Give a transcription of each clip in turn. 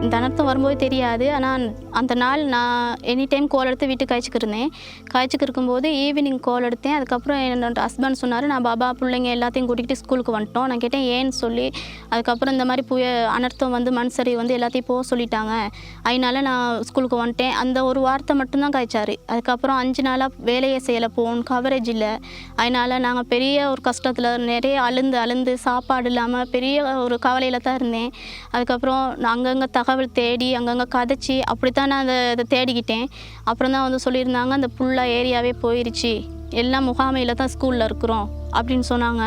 இந்த அனர்த்தம் வரும்போது தெரியாது. ஆனால் அந்த நாள் நான் எனி டைம் கால் எடுத்து வீட்டுக்கு காய்ச்சிக்கிருந்தேன். காய்ச்சிக்கிருக்கும்போது ஈவினிங் கால் எடுத்தேன். அதுக்கப்புறம் என்னோட ஹஸ்பண்ட் சொன்னார், நான் பாபா பிள்ளைங்க எல்லாத்தையும் கூட்டிகிட்டு ஸ்கூலுக்கு வந்துட்டோம். நான் கேட்டேன் ஏன்னு சொல்லி, அதுக்கப்புறம் இந்த மாதிரி அனர்த்தம் வந்து மண் சரிவு வந்து எல்லாத்தையும் போக சொல்லிட்டாங்க, அதனால நான் ஸ்கூலுக்கு வந்துட்டேன். அந்த ஒரு வார்த்தை மட்டும்தான் காய்ச்சார். அதுக்கப்புறம் 5 நாளாக வேலையை செய்யலை, போன் கவரேஜ் இல்லை. அதனால் நாங்கள் பெரிய ஒரு கஷ்டத்தில் நிறைய அழுந்து சாப்பாடு இல்லாமல் பெரிய ஒரு கவலையில் தான் இருந்தேன். அதுக்கப்புறம் நான் அங்கங்கே தகவல் தேடி அங்கங்கே கதைச்சி அப்படித்தான் நான் அதை தேடிக்கிட்டேன். அப்புறம் தான் வந்து சொல்லியிருந்தாங்க, அந்த ஃபுல்லாக ஏரியாவே போயிடுச்சு, எல்லாம் முகாமையில் தான் ஸ்கூலில் இருக்கிறோம் அப்படின்னு சொன்னாங்க.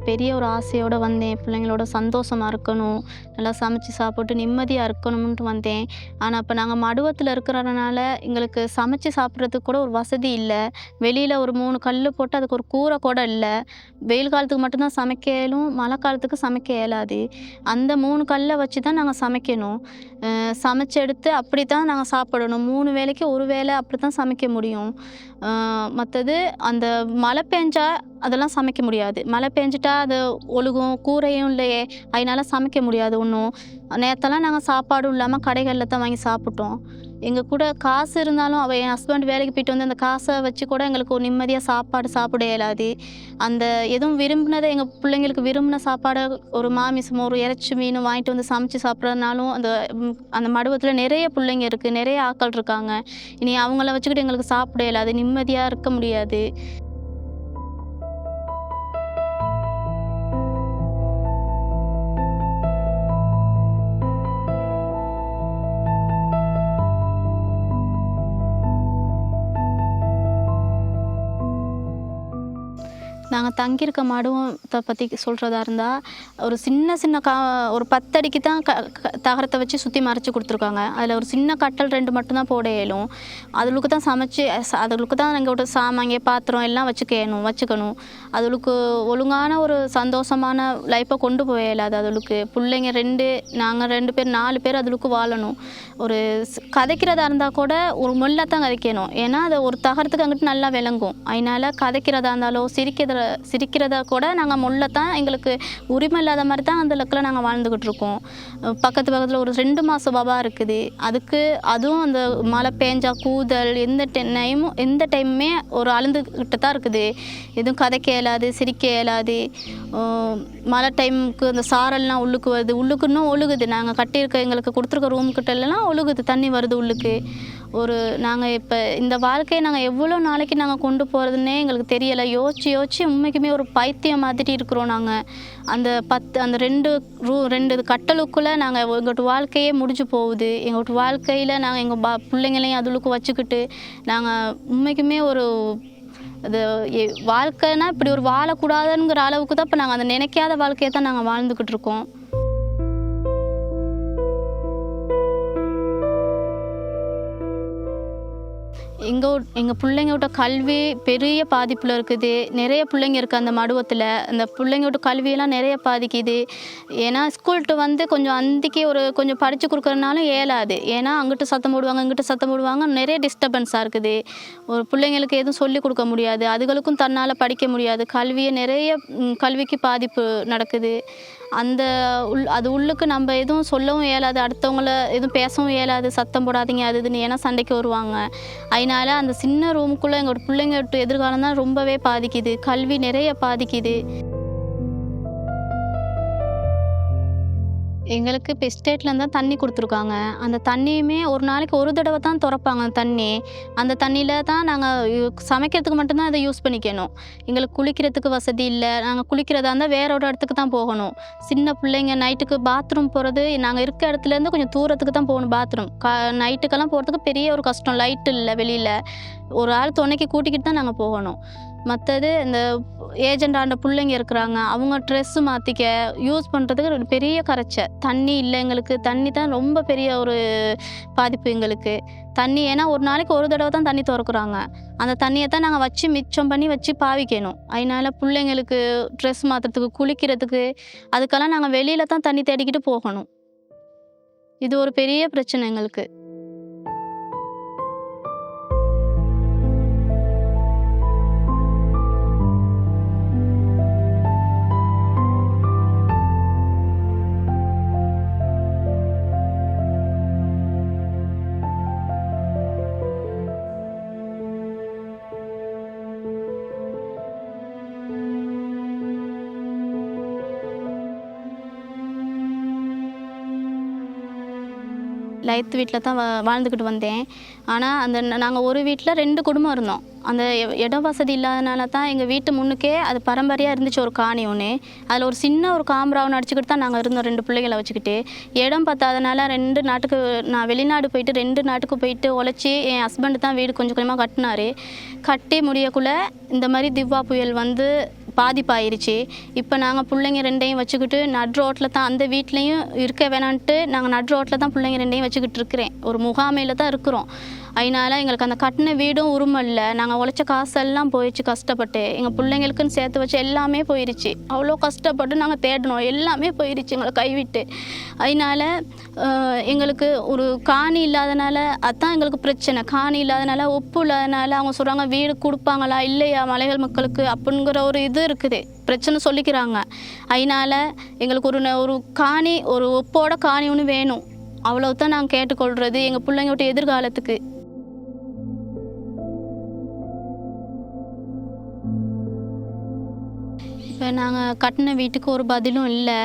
பெரிய ஒரு ஆசையோடு வந்தேன். பிள்ளைங்களோட சந்தோஷமாக இருக்கணும், நல்லா சமைச்சு சாப்பிட்டு நிம்மதியாக இருக்கணும்ன்ட்டு வந்தேன். ஆனால் இப்போ நாங்கள் மடுவத்தில் இருக்கிறதுனால எங்களுக்கு சமைச்சு சாப்பிட்றதுக்கு கூட ஒரு வசதி இல்லை. வெளியில் ஒரு 3 கல் போட்டு அதுக்கு ஒரு கூரை கூட இல்லை. வெயில் காலத்துக்கு மட்டும்தான் சமைக்க இயலும், மழை காலத்துக்கு சமைக்க இயலாது. அந்த 3 கல்லை வச்சு தான் நாங்கள் சமைக்கணும். சமைச்சு எடுத்து அப்படி தான் நாங்கள் சாப்பிடணும். 3 வேளைக்கு ஒரு வேளை அப்படி தான் சமைக்க முடியும். மற்றது அந்த மழை பெஞ்சா அதெல்லாம் சமைக்க முடியாது. மழை பெஞ்சிட்டா அது ஒழுகும், கூரையும் இல்லையே, அதனால சமைக்க முடியாது ஒன்றும். நேற்றெல்லாம் நாங்கள் சாப்பாடும் இல்லாமல் கடைகளில் தான் வாங்கி சாப்பிட்டோம். எங்கள் கூட காசு இருந்தாலும் என் ஹஸ்பண்ட் வேலைக்கு போயிட்டு வந்து அந்த காசை வச்சு கூட எங்களுக்கு ஒரு நிம்மதியாக சாப்பாடு சாப்பிட இயலாது. அந்த எதுவும் விரும்பினதை எங்கள் பிள்ளைங்களுக்கு விரும்பின சாப்பாடை ஒரு மாமிசமோ ஒரு இறைச்சி மீனும் வாங்கிட்டு வந்து சமைச்சு சாப்பிட்றதுனாலும் அந்த மடுவத்தில் நிறைய பிள்ளைங்க இருக்குது, நிறைய ஆட்கள் இருக்காங்க. இனி அவங்கள வச்சுக்கிட்டு எங்களுக்கு சாப்பிட இயலாது, நிம்மதியாக இருக்க முடியாது. நாங்கள் தங்கியிருக்க மடுவத்தை பற்றி சொல்கிறதா இருந்தால், ஒரு சின்ன ஒரு 10 அடிக்கு தான் தகரத்தை வச்சு சுற்றி மறைச்சி கொடுத்துருக்காங்க. அதில் ஒரு சின்ன கட்டல் 2 மட்டும்தான் போட இயலும். அதுகளுக்கு தான் சமைச்சு அதுகளுக்கு தான் எங்களோட சாமாங்க பாத்திரம் எல்லாம் வச்சுக்கணும். அதுகளுக்கு ஒழுங்கான ஒரு சந்தோஷமான லைஃப்பை கொண்டு போய் இயலாது. அதுகளுக்கு பிள்ளைங்க நாங்கள் 2 பேர் 4 பேர் அதுகளுக்கு வாழணும். ஒரு கதைக்கிறதா இருந்தால் கூட ஒரு மொல்ல தான் கதைக்கணும். ஏன்னா அது ஒரு தகரத்துக்கு அங்கிட்டு நல்லா விளங்கும். அதனால் கதைக்கிறதா இருந்தாலும் சிரிக்கிறதா கூட நாங்கள் முள்ளத்தான், எங்களுக்கு உரிமை இல்லாத மாதிரி தான் அந்த லக்கில் நாங்கள் வாழ்ந்துக்கிட்டு இருக்கோம். பக்கத்தில் ஒரு 2 மாத பாபா இருக்குது. அதுவும் அந்த மழை பெஞ்சா கூதல் எந்த டைமுமே ஒரு அழுந்துக்கிட்டு தான் இருக்குது. எதுவும் கதைக்க இயலாது, சிரிக்க இயலாது. மழை டைமுக்கு அந்த சாரல்லாம் உள்ளுக்கு வருது, உள்ளுக்கு இன்னும் ஒழுகுது. நாங்கள் கட்டியிருக்க எங்களுக்கு கொடுத்துருக்க ரூம்கிட்ட எல்லாம் ஒழுகுது, தண்ணி வருது உள்ளுக்கு. நாங்கள் இப்போ இந்த வாழ்க்கையை நாங்கள் எவ்வளோ நாளைக்கு நாங்கள் கொண்டு போகிறதுன்னே எங்களுக்கு தெரியலை. யோசிச்சு உண்மைக்குமே ஒரு பைத்தியம் மாதிரி இருக்கிறோம். நாங்கள் அந்த 2 கட்டலுக்குள்ளே நாங்கள் எங்களோட வாழ்க்கையே முடிஞ்சு போகுது. எங்களோட வாழ்க்கையில் நாங்கள் எங்கள் பிள்ளைங்களையும் அதுளுக்கு வச்சுக்கிட்டு நாங்கள் உண்மைக்குமே அது வாழ்க்கைன்னா இப்படி ஒரு வாழக்கூடாதுங்கிற அளவுக்கு தான் இப்போ நாங்கள் அந்த நினைக்காத வாழ்க்கையை தான் நாங்கள் வாழ்ந்துக்கிட்டு இருக்கோம். எங்கள் பிள்ளைங்களோட கல்வி பெரிய பாதிப்பில் இருக்குது. நிறைய பிள்ளைங்க இருக்குது அந்த மடுவத்தில். அந்த பிள்ளைங்களோட கல்வியெல்லாம் நிறைய பாதிக்குது. ஏன்னா ஸ்கூல்கிட்ட வந்து கொஞ்சம் அந்திக்கு கொஞ்சம் படித்து கொடுக்குறதுனாலும் இயலாது. ஏன்னா அங்கிட்டு சத்தம் போடுவாங்க, இங்கிட்டு சத்தம் போடுவாங்க, நிறைய டிஸ்டர்பன்ஸாக இருக்குது. ஒரு பிள்ளைங்களுக்கு எதுவும் சொல்லிக் கொடுக்க முடியாது, அதுகளுக்கும் தன்னால் படிக்க முடியாது. நிறைய கல்விக்கு பாதிப்பு நடக்குது. அது உள்ளுக்கு நம்ம எதுவும் சொல்லவும் இயலாது, அடுத்தவங்கள எதுவும் பேசவும் இயலாது. சத்தம் போடாதீங்க அது இதுன்னு, ஏன்னா சண்டைக்கு வருவாங்க. அதனால அந்த சின்ன ரூமுக்குள்ளே எங்களோட பிள்ளைங்களோட எதிர்காலம் தான் ரொம்பவே பாதிக்குது. கல்வி நிறைய பாதிக்குது. எங்களுக்கு இப்போ எஸ்டேட்லேருந்து தான் தண்ணி கொடுத்துருக்காங்க. அந்த தண்ணியுமே ஒரு நாளைக்கு ஒரு தடவை தான் திறப்பாங்க தண்ணி. அந்த தண்ணியில் தான் நாங்கள் சமைக்கிறதுக்கு மட்டும்தான் அதை யூஸ் பண்ணிக்கணும். எங்களுக்கு குளிக்கிறதுக்கு வசதி இல்லை. நாங்கள் குளிக்கிறதா இருந்தால் வேற ஒரு இடத்துக்கு தான் போகணும். சின்ன பிள்ளைங்க நைட்டுக்கு பாத்ரூம் போகிறது, நாங்கள் இருக்க இடத்துலேருந்து கொஞ்சம் தூரத்துக்கு தான் போகணும் பாத்ரூம். நைட்டுக்கெல்லாம் போகிறதுக்கு பெரிய ஒரு கஷ்டம். லைட் இல்லை வெளியில், ஒரு ஆள் துணைக்கு கூட்டிக்கிட்டு தான் நாங்கள் போகணும். மற்றது இந்த ஏஜெண்டான பிள்ளைங்க இருக்கிறாங்க, அவங்க ட்ரெஸ்ஸு மாற்றிக்க யூஸ் பண்ணுறதுக்கு பெரிய கரைச்சை. தண்ணி இல்லை எங்களுக்கு. தண்ணி தான் ரொம்ப பெரிய ஒரு பாதிப்பு எங்களுக்கு. தண்ணி ஏன்னா ஒரு நாளைக்கு ஒரு தடவை தான் தண்ணி திறக்குறாங்க. அந்த தண்ணியை தான் நாங்கள் மிச்சம் பண்ணி வச்சு பாவிக்கணும். அதனால பிள்ளைங்களுக்கு ட்ரெஸ் மாற்றுறதுக்கு, குளிக்கிறதுக்கு, அதுக்கெல்லாம் நாங்கள் வெளியில் தான் தண்ணி தேடிக்கிட்டு போகணும். இது ஒரு பெரிய பிரச்சனை எங்களுக்கு. லயத்து வீட்டில் தான் வாழ்ந்துக்கிட்டு வந்தேன். ஆனால் அந்த நாங்கள் ஒரு வீட்டில் 2 குடும்பம் இருந்தோம். அந்த இட வசதி இல்லாதனால தான் எங்கள் வீட்டு முன்னுக்கே அது பரம்பரையாக இருந்துச்சு ஒரு காணி ஒன்று. அதில் ஒரு சின்ன ஒரு காம்பராவன் அடிச்சுக்கிட்டு தான் நாங்கள் இருந்தோம் 2 பிள்ளைகளை வச்சுக்கிட்டு. இடம் பத்தாதனால 2 நாட்டுக்கு நான் வெளிநாடு போயிட்டு 2 நாட்டுக்கு போயிட்டு உழைச்சி என் ஹஸ்பண்டு தான் வீடு கொஞ்சம் கொஞ்சமாக கட்டினார். கட்டி முடியக்குள்ளே இந்த மாதிரி திவ்வா புயல் வந்து பாதிப்பாயிருச்சு. இப்போ நாங்கள் பிள்ளைங்க 2ஐயும் வச்சுக்கிட்டு நடு ரோட்டில் தான், அந்த வீட்லேயும் இருக்க வேணான்ட்டு நாங்கள் நடு ரோட்டில் தான் பிள்ளைங்க 2ஐயும் வச்சுக்கிட்டு இருக்கிறேன். ஒரு முகாமையில் தான் இருக்கிறோம். அதனால் எங்களுக்கு அந்த கட்டின வீடும் உரிமல்ல. நாங்கள் உழைச்ச காசெல்லாம் போயிடுச்சு கஷ்டப்பட்டு. எங்கள் பிள்ளைங்களுக்குன்னு சேர்த்து வச்சு எல்லாமே போயிடுச்சு. அவ்வளோ கஷ்டப்பட்டு நாங்கள் தேடினோம், எல்லாமே போயிடுச்சு எங்களை கைவிட்டு. அதனால் எங்களுக்கு ஒரு காணி இல்லாதனால அதுதான் எங்களுக்கு பிரச்சனை. காணி இல்லாதனால, ஒப்பு இல்லாதனால அவங்க சொல்கிறாங்க வீடு கொடுப்பாங்களா இல்லையா மலைகள் மக்களுக்கு அப்படிங்கிற ஒரு இது இருக்குது, பிரச்சனை சொல்லிக்கிறாங்க. அதனால் எங்களுக்கு ஒரு காணி, ஒரு ஒப்போட காணி ஒன்று வேணும். அவ்வளவுதான் நாங்கள் கேட்டுக்கொள்கிறது எங்கள் பிள்ளைங்களோட எதிர்காலத்துக்கு. இப்போ நாங்கள் கட்டின வீட்டுக்கு ஒரு பதிலும் இல்லை.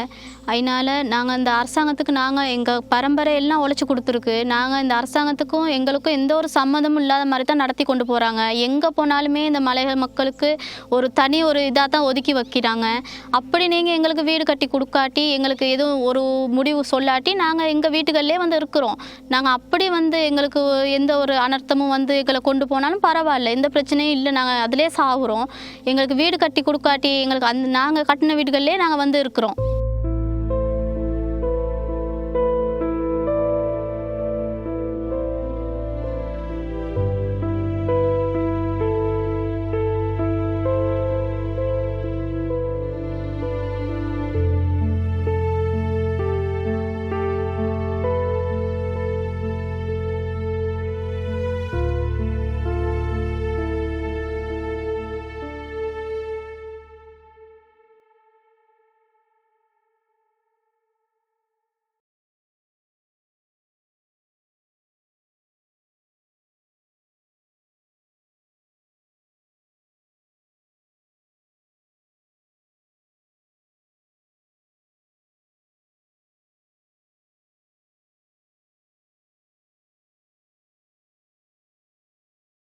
அதனால் நாங்கள் இந்த அரசாங்கத்துக்கு எங்கள் பரம்பரை எல்லாம் உழைச்சி கொடுத்துருக்கு. நாங்கள் இந்த அரசாங்கத்துக்கும் எங்களுக்கும் எந்த ஒரு சம்மந்தமும் இல்லாத மாதிரி தான் நடத்தி கொண்டு போகிறாங்க. எங்கே போனாலுமே இந்த மலைகள் மக்களுக்கு ஒரு தனி ஒரு இதாக தான் ஒதுக்கி வைக்கிறாங்க. அப்படி நீங்கள் எங்களுக்கு வீடு கட்டி கொடுக்காட்டி, எங்களுக்கு எதுவும் ஒரு முடிவு சொல்லாட்டி நாங்கள் எங்கள் வீட்டுகள்லேயே வந்து இருக்கிறோம். நாங்கள் அப்படி வந்து எங்களுக்கு எந்த ஒரு அனர்த்தமும் வந்து எங்களை கொண்டு போனாலும் பரவாயில்ல, எந்த பிரச்சனையும் இல்லை, நாங்கள் அதிலே சாகுறோம். எங்களுக்கு வீடு கட்டி கொடுக்காட்டி எங்களுக்கு நாங்கள் கட்டின வீடுகள்லேயே நாங்கள் வந்து இருக்கிறோம்.